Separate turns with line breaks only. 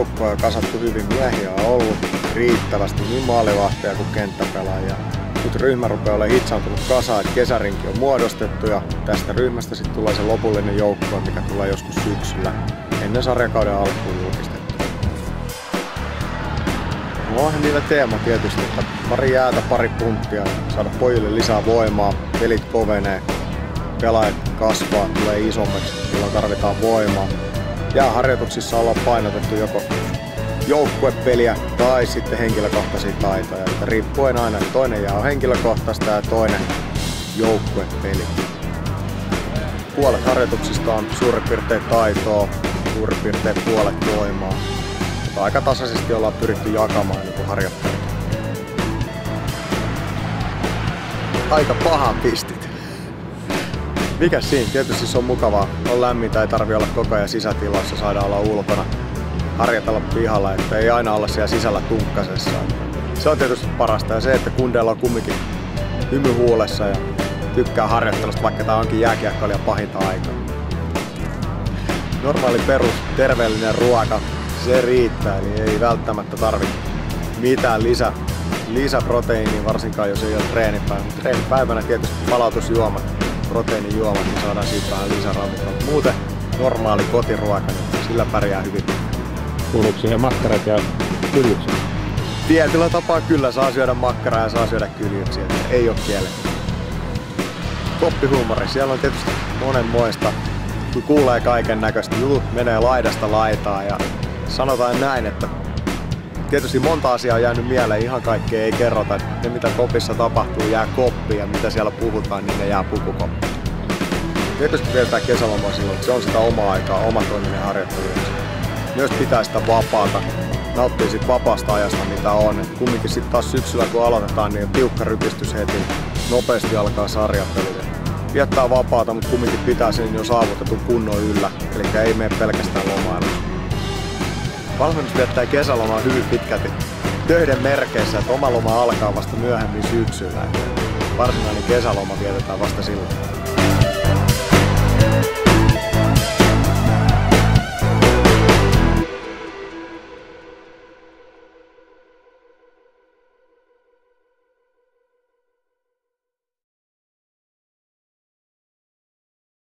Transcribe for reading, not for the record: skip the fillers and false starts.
joukkoa on kasattu hyvin, miehiä on ollut riittävästi niin maalivahteja kuin kenttäpelaajia. Nyt ryhmä rupeaa olemaan hitsaantunut kasaan, että kesärinki on muodostettu ja tästä ryhmästä sitten tulee se lopullinen joukkue, mikä tulee joskus syksyllä ennen sarjakauden alkuun julkistettu. No onhan niillä teema tietysti, että pari jäätä, pari punttia, saada pojille lisää voimaa, pelit kovenee, pelaajat kasvaa, tulee isommaksi, jolloin tarvitaan voimaa. Jääharjoituksissa ollaan painotettu joko joukkuepeliä tai sitten henkilökohtaisia taitoja, että riippuen aina, että toinen jää on henkilökohtaista ja toinen joukkuepeli. Puolet harjoituksista on suurin piirtein taitoa, suurin piirtein puolet voimaa. Mutta aika tasaisesti ollaan pyritty jakamaan niin harjoitteluja. Aika pahan pistit. Mikäs siinä? Tietysti se on mukavaa. On lämmintä, ei tarvi olla koko ajan sisätilassa, saadaan olla ulkona. Harjoitella pihalla, että ei aina olla siellä sisällä tunkkasessa. Se on tietysti parasta ja se, että kundeilla on kumminkin hymy huulessa ja tykkää harjoittelusta, vaikka tää onkin jääkiekkoilija pahinta aikaa. Normaali perus terveellinen ruoka, se riittää, eli ei välttämättä tarvitse mitään lisäproteiinia, varsinkaan jos ei ole treenipäivänä. Treenipäivänä tietysti palautusjuomat, proteiinijuomat, niin saadaan siitä vähän lisäravintoa. Muuten normaali kotiruoka, niin sillä pärjää hyvin.
Kuuluuko siihen makkarat ja kyljykset?
Tietyllä tapaa kyllä saa syödä makkaraa ja saa syödä kyljyksiä, ei ole kielletty. Koppihuumori, siellä on tietysti monenmoista, kun kuulee kaiken näköistä, jutut menee laidasta laitaan ja sanotaan näin, että tietysti monta asiaa on jäänyt mieleen, ihan kaikkea ei kerrota. Ne mitä kopissa tapahtuu jää koppiin ja mitä siellä puhutaan, niin ne jää pukukoppiin. Tietysti vietetään kesälomaa silloin, että se on sitä omaa aikaa, omatoiminen harjoittelu. Myös pitää sitä vapaata, nauttii siitä vapaasta ajasta mitä on. Et kumminkin sitten taas syksyllä kun aloitetaan, niin on tiukka rypistys heti, nopeasti alkaa sarjattelu. Viettää vapaata, mutta kumminkin pitää sen jo saavutetun kunnon yllä, eli ei mene pelkästään lomailuun. Valmennus viettää kesälomaa hyvin pitkälti töiden merkeissä, että oma loma alkaa vasta myöhemmin syksyllä. Varsinainen kesäloma vietetään vasta silloin.